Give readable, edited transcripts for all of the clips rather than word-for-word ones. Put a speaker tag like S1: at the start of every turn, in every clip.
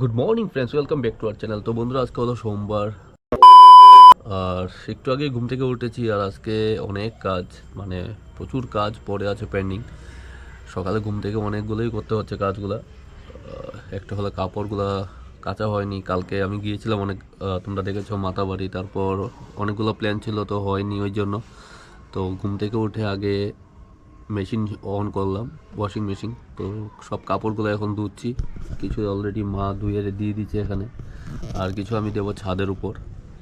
S1: Good morning friends, welcome back to our channel. তো বন্ধুরা, আজকে হলো সোমবার আর একটু আগে ঘুম থেকে উঠেছি। আর আজকে অনেক কাজ, মানে প্রচুর কাজ পড়ে আছে পেন্ডিং। সকালে ঘুম থেকে অনেকগুলোই করতে হচ্ছে কাজগুলা। একটা হলো কাপড়গুলা কাচা হয়নি। কালকে আমি গিয়েছিলাম অনেক, তোমরা দেখেছো মাতাবাড়ি। তারপর অনেকগুলো প্ল্যান ছিল, তো হয়নি ওই জন্য। তো ঘুম থেকে উঠে আগে মেশিন অন করলাম, ওয়াশিং মেশিন। তো সব কাপড়গুলো এখন ধুচ্ছি। কিছু অলরেডি মা ধুয়ে দিয়ে দিচ্ছে এখানে, আর কিছু আমি দেবো ছাদের উপর।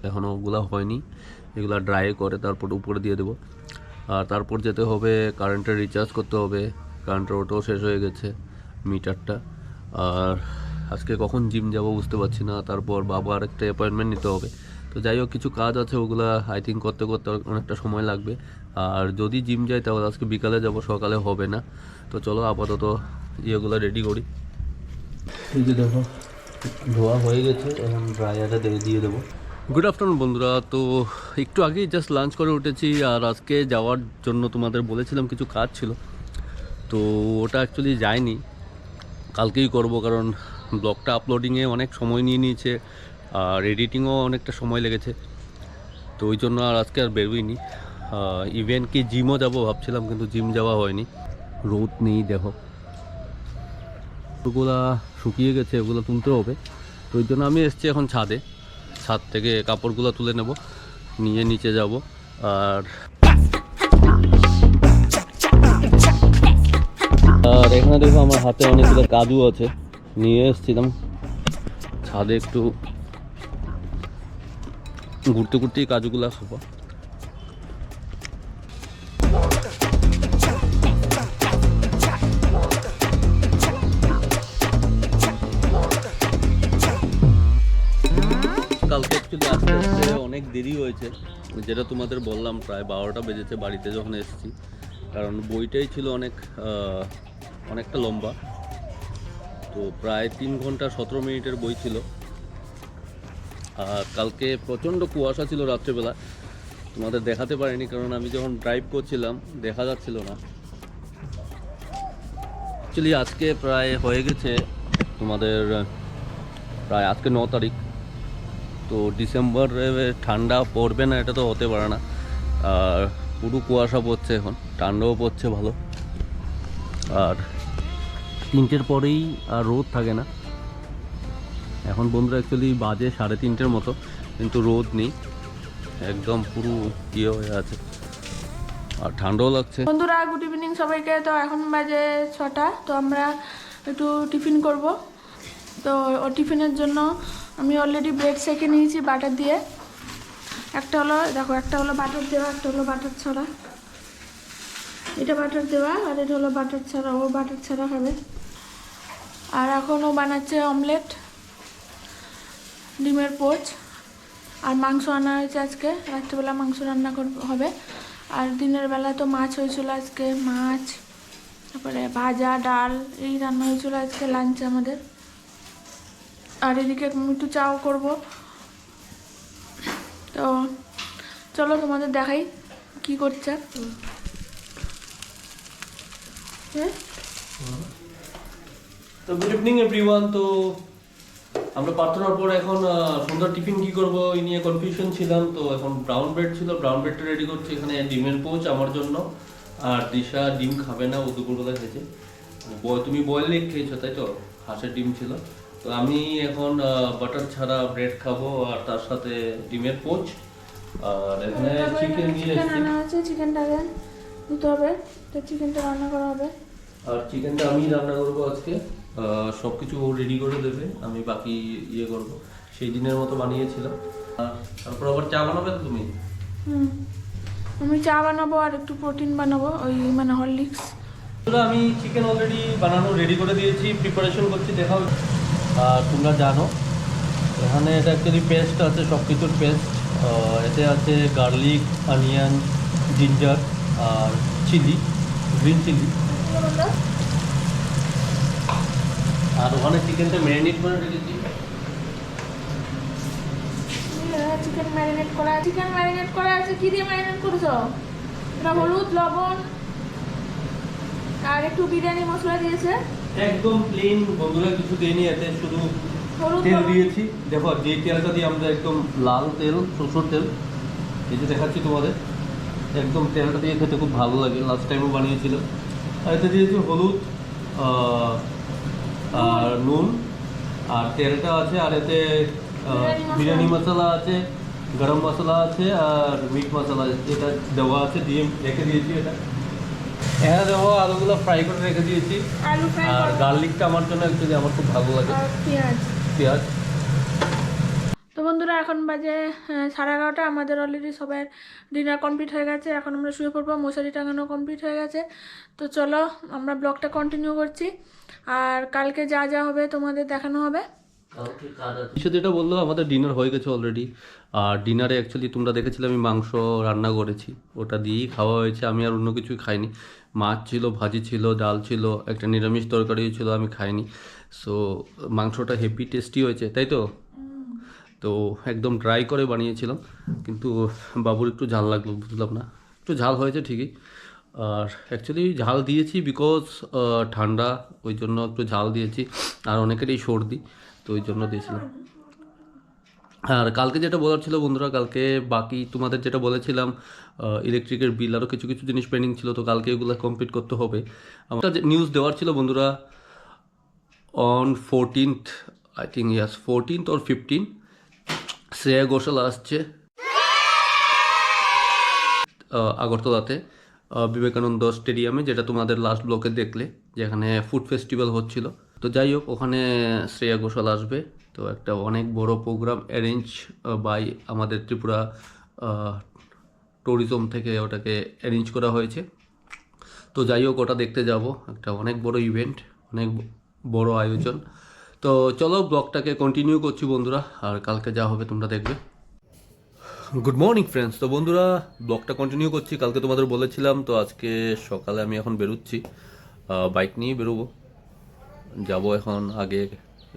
S1: এখনও ওগুলো হয়নি, এগুলো ড্রাই করে তারপর উপরে দিয়ে দেবো। আর তারপর যেতে হবে কারেন্টের রিচার্জ করতে হবে। কারেন্টের ওটাও শেষ হয়ে গেছে, মিটারটা। আর আজকে কখন জিম যাব বুঝতে পারছি না। তারপর বাবার একটা অ্যাপয়েন্টমেন্ট নিতে হবে। তো যাই হোক, কিছু কাজ আছে, ওগুলা আই থিঙ্ক করতে করতে অনেকটা সময় লাগবে। আর যদি জিম যাই তাহলে আজকে বিকালে যাব, সকালে হবে না। তো চলো আপাতত ইয়েগুলো রেডি করি। এই যে দেখো, ধোয়া হয়ে গেছে, এখন ড্রায়ারে দিয়ে দেবো। গুড আফটারনুন বন্ধুরা। তো একটু আগেই জাস্ট লাঞ্চ করে উঠেছি। আর আজকে যাওয়ার জন্য তোমাদের বলেছিলাম কিছু কাজ ছিল, তো ওটা অ্যাকচুয়ালি যায়নি, কালকেই করব। কারণ ব্লগটা আপলোডিংয়ে অনেক সময় নিয়ে নিয়েছে, আর এডিটিংও অনেকটা সময় লেগেছে। তো ওই জন্য আর আজকে আর বেরোইনি। ইভেন কি জিমও যাব ভাবছিলাম, কিন্তু জিম যাওয়া হয়নি। রোদ নেই, দেখো ওগুলা শুকিয়ে গেছে, ওগুলো তুলতে হবে। তো ওই জন্য আমি এসেছি এখন ছাদে। ছাদ থেকে কাপড়গুলো তুলে নেব, নিয়ে নিচে যাব। আর আর এখানে দেখো আমার হাতে অনেকগুলো কাজু আছে, নিয়ে এসেছিলাম ছাদে। একটু ঘুরতে ঘুরতেই কাজুগুলো খাবো। কালকে অ্যাকচুয়ালি আস্তে আস্তে অনেক দেরি হয়েছে, যেটা তোমাদের বললাম। প্রায় 12টা বেজেছে বাড়িতে যখন এসেছি, কারণ বইটাই ছিল অনেকটা লম্বা। তো প্রায় 3 ঘন্টা 17 মিনিটের বই ছিল। আর কালকে প্রচণ্ড কুয়াশা ছিল রাত্রেবেলা, তোমাদের দেখাতে পারিনি কারণ আমি যখন ড্রাইভ করছিলাম দেখা যাচ্ছিল না। অ্যাকচুয়ালি আজকে প্রায় হয়ে গেছে তোমাদের, প্রায় আজকে 9 তারিখ। তো ডিসেম্বরে ঠান্ডা পড়বে না এটা তো হতে পারে না। আর পুরো কুয়াশা পড়ছে, এখন ঠান্ডাও পড়ছে ভালো। আর 3টের পরেই আর রোদ থাকে না। এখন বন্ধুরা অ্যাকচুয়ালি বাজে 3:30 মতো, কিন্তু রোদ নেই, একদম পুরো ইয়ে হয়ে আছে। আর ঠান্ডাও লাগছে।
S2: বন্ধুরা গুড ইভিনিং সবাইকে। তো এখন বাজে 6টা। তো আমরা একটু টিফিন করব। তো ও টিফিনের জন্য আমি অলরেডি ব্রেড সেকে নিয়েছি বাটার দিয়ে। একটা হলো দেখো, একটা হলো বাটার দেওয়া, একটা হলো বাটার ছাড়া। এটা বাটার দেওয়া আর এটা হলো বাটার ছাড়া। ও বাটার ছাড়া খাবে। আর এখন ও বানাচ্ছে অমলেট, ডিমের পোচ। আর মাংস আনা হয়েছে আজকে, রাত্রিবেলা মাংস রান্না হবে। আর দিনের বেলা তো মাছ হয়েছিল আজকে, মাছ, তারপরে ভাজা, ডাল, এই রান্না হয়েছিল আজকে লাঞ্চে আমাদের। আর এদিকে একটু চাও করব। তো চলো তোমাদের দেখাই কি করছে।
S1: তো গুড ইভিনিং এভরিওয়ান। তো আমরা প্রার্থনার পর এখন সন্ধ্যার টিফিন কি করবো এই নিয়ে কনফিউশন ছিলাম। তো এখন ব্রাউন ব্রেড ছিল, ব্রাউন ব্রেডটা রেডি করছি। এখানে ডিমের পোচ আমার জন্য, আর দিশা ডিম খাবে না, ও দুপুরবেলা খেয়েছে। তুমি বয়েল এগ খেয়েছো তাই তো? হাঁসের ডিম ছিল। তো আমি এখন বাটার ছাড়া ব্রেড খাবো, আর তার সাথে ডিমের পোচ। আর এখানে চিকেন নিয়ে এসেছি।
S2: রান্না আছে, চিকেনটা দিতে হবে। তো চিকেনটা রান্না করা হবে।
S1: আর চিকেনটা আমি রান্না করবো আজকে। সব কিছু রেডি করে দেবে, আমি বাকি ইয়ে করব। সেই দিনের মতো বানিয়েছিলাম। তারপর আবার চা বানাবে তো তুমি?
S2: আমি চা বানাবো আর একটু প্রোটিন বানাবো, ওই মানে হরলিক্স।
S1: আমি চিকেন অলরেডি বানানো রেডি করে দিয়েছি, প্রিপারেশন করছি, দেখাও। আর তোমরা জানো এখানে এটা অ্যাকচুয়ালি পেস্ট আছে, সব কিছুর পেস্ট। এতে আছে গার্লিক, অনিয়ন, জিঞ্জার আর চিলি, গ্রিন চিলি। আর ওখানে চিকেনটা ম্যারিনেট করে রেখেছি।
S2: চিকেন ম্যারিনেট করা আছে। কি দিয়ে ম্যারিনেট করেছো? এটা হলুদ, লবণ আর একটু বিরিয়ানি মশলা দিয়েছে।
S1: একদম প্লেন বন্ধুরা, কিছু দেয়নি এতে, শুধু
S2: হলুদ
S1: তেল
S2: লবণ।
S1: দিয়েছি, দেখো যে তেলটা দিয়ে আমরা একদম লাল তেল, সরষের তেল, এই যে দেখাচ্ছি তোমাদের, একদম তেলটা দিয়ে খেতে খুব ভালো লাগে, লাস্ট টাইমও বানিয়েছিল। আর এতে দিয়েছি হলুদ আর নুন, আর তেলটা আছে, আর এতে বিরিয়ানি মশলা আছে, গরম মশলা আছে, আর মিট মশলা এটা দেওয়া আছে, দিয়ে রেখে দিয়েছি। এটা দেবো, আলুগুলো ফ্রাই করে রেখে দিয়েছি।
S2: আলু ফ্রাই
S1: আর
S2: করবো
S1: গার্লিকটা আমার জন্য অ্যাকচুয়ালি আমার খুব ভালো লাগে,
S2: আর পেঁয়াজ।
S1: পেঁয়াজ।
S2: তো বন্ধুরা এখন বাজে 11:30, আমাদের অলরেডি সবাই ডিনার কমপ্লিট হয়ে গেছে, এখন আমরা শুয়ে পড়বো, মশারি টাঙানো কমপ্লিট হয়ে গেছে। তো চলো আমরা ব্লগটা কন্টিনিউ করছি, আর কালকে যা যা হবে তোমাদের দেখানো হবে।
S1: যেটা বললো, আমাদের ডিনার হয়ে গেছে অলরেডি। আর ডিনারে অ্যাকচুয়ালি তোমরা দেখেছিলে আমি মাংস রান্না করেছি, ওটা দিয়েই খাওয়া হয়েছে, আমি আর অন্য কিছুই খাইনি। মাছ ছিল, ভাজি ছিল, ডাল ছিল, একটা নিরামিষ তরকারিও ছিল, আমি খাইনি। সো মাংসটা হেভি টেস্টি হয়েছে, তাই তো? তো একদম ড্রাই করে বানিয়েছিলাম, কিন্তু বাবুর একটু ঝাল লাগলো, বুঝলাম না, একটু ঝাল হয়েছে ঠিকই। আর অ্যাকচুয়ালি ঝাল দিয়েছি বিকজ ঠান্ডা, ওই জন্য একটু ঝাল দিয়েছি। আর অনেকেরই সর্দি, তো ওই জন্য দিয়েছিলাম। আর কালকে যেটা বলার ছিল বন্ধুরা, কালকে বাকি তোমাদের যেটা বলেছিলাম, ইলেকট্রিকের বিল আরও কিছু কিছু জিনিস পেন্ডিং ছিল, তো কালকে এগুলো কমপ্লিট করতে হবে। একটা নিউজ দেওয়ার ছিল বন্ধুরা, on 14th, I think yes 14th or 15th, Shreya Ghoshal আসছে আগরতলাতে, বিবেকানন্দ স্টেডিয়ামে, যেটা তোমাদের লাস্ট ব্লকে দেখলে, যেখানে ফুড ফেস্টিভ্যাল হচ্ছিল। তো যাই হোক, ওখানে শ্রেয়া ঘোষাল আসবে। তো একটা অনেক বড় প্রোগ্রাম অ্যারেঞ্জ বাই আমাদের ত্রিপুরা ট্যুরিজম থেকে ওটাকে অ্যারেঞ্জ করা হয়েছে। তো যাই হোক, ওটা দেখতে যাব, একটা অনেক বড় ইভেন্ট, অনেক বড় আয়োজন। তো চলো ব্লগটাকে কন্টিনিউ করছি বন্ধুরা, আর কালকে যা হবে তোমরা দেখবে। Good morning friends. তো বন্ধুরা, ব্লগটা কন্টিনিউ করছি, কালকে তোমাদের বলেছিলাম। তো আজকে সকালে আমি এখন বেরোচ্ছি, বাইক নিয়ে বেরোবো, যাব এখন আগে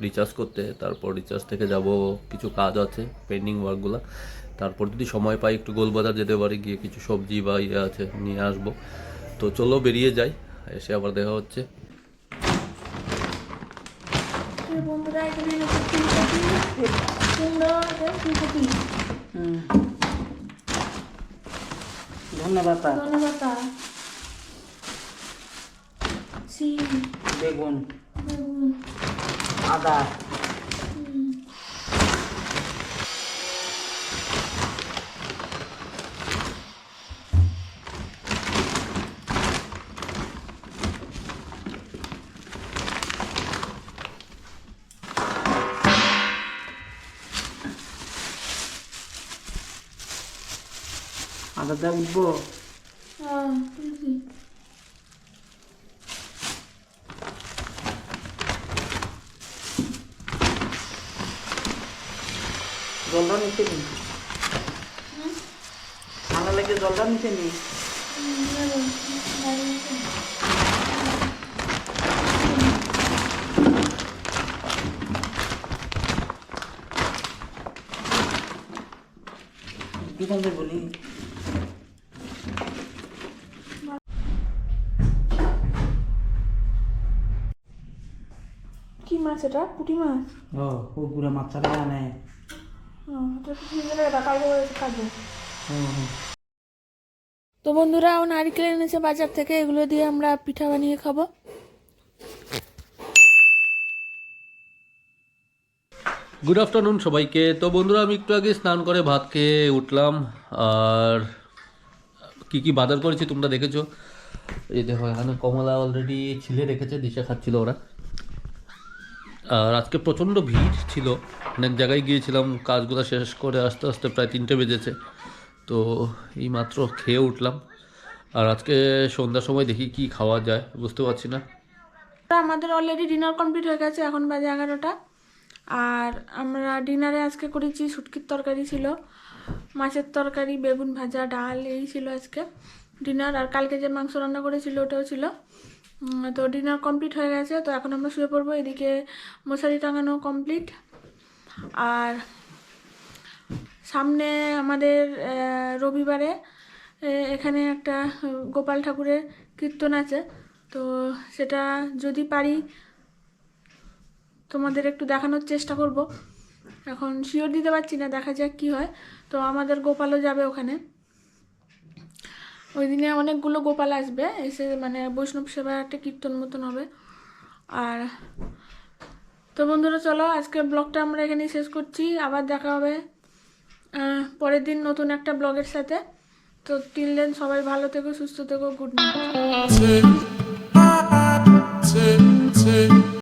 S1: রিচার্জ করতে, তারপর রিচার্জ থেকে যাব কিছু কাজ আছে পেন্ডিং ওয়ার্কগুলো, তারপর যদি সময় পাই একটু গোলবাজার যেতে পারি, গিয়ে কিছু সবজি বা ইয়ে আছে নিয়ে আসবো। তো চলো বেরিয়ে যাই, এসে আবার দেখা হচ্ছে।
S2: বন্ধুরা এখানে ফুলকপি, কুমড়ো, ফুলকপি,
S3: ধন্যবাদ।
S2: ধনেপাতা, সিম,
S3: বেগুন,
S2: বেগুন,
S3: আদা, আদাটা উঠবো।
S2: তুলসী।
S3: জলটা নিচে নি, ঠান্ডা লেগে জলটা নিচে নি। কি বলতে বলি,
S2: কি মাছ এটা? পুঁটি মাছ।
S3: পুকুরে মাছ ছাড়া আনে।
S2: এটা ফ্রিজে রাখা, কালকে খাবো। তো বন্ধুরা, ও নারকেল এনেছে বাজার থেকে, এগুলো দিয়ে আমরা পিঠা বানিয়ে খাবো।
S1: গুড আফটারনুন সবাইকে। তো বন্ধুরা, আমি একটু আগে স্নান করে ভাত খেয়ে উঠলাম। আর কি কি বাজার করেছি তোমরা দেখেছো, এই দেখো এখানে কমলা অলরেডি ছিলে রেখেছে, দিশা খাচ্ছিল ওরা। আর আজকে প্রচণ্ড ভিড় ছিল, অনেক জায়গায় গিয়েছিলাম, কাজগুলো শেষ করে আস্তে আস্তে প্রায় 3টে বেজেছে। তো এই মাত্র খেয়ে উঠলাম, আর আজকে সন্ধ্যার সময় দেখি কি খাওয়া যায়, বুঝতে পারছি না।
S2: আমাদের অলরেডি ডিনার কমপ্লিট হয়ে গেছে, এখন বাজে 11টা। আর আমরা ডিনারে আজকে করেছি শুটকির তরকারি ছিল, মাছের তরকারি, বেগুন ভাজা, ডাল, এই ছিল আজকে ডিনার। আর কালকে যে মাংস রান্না করেছিল ওটাও ছিল। তো ডিনার কমপ্লিট হয়ে গেছে, তো এখন আমরা শুয়ে পড়বো। এদিকে মশারি টাঙানো কমপ্লিট। আর সামনে আমাদের রবিবারে এখানে একটা গোপাল ঠাকুরের কীর্তন আছে, তো সেটা যদি পারি তোমাদের একটু দেখানোর চেষ্টা করব। এখন শিওর দিতে পারছি না, দেখা যাক কী হয়। তো আমাদের গোপালও যাবে ওখানে। ওই দিনে অনেকগুলো গোপাল আসবে, এসে মানে বৈষ্ণব সেবা একটা কীর্তন মতন হবে। আর তো বন্ধুরা চলো আজকের ব্লগটা আমরা এখানেই শেষ করছি। আবার দেখা হবে পরের দিন নতুন একটা ব্লগের সাথে। তো টিল দেন সবাই ভালো থেকো, সুস্থ থেকো, গুড নাইট।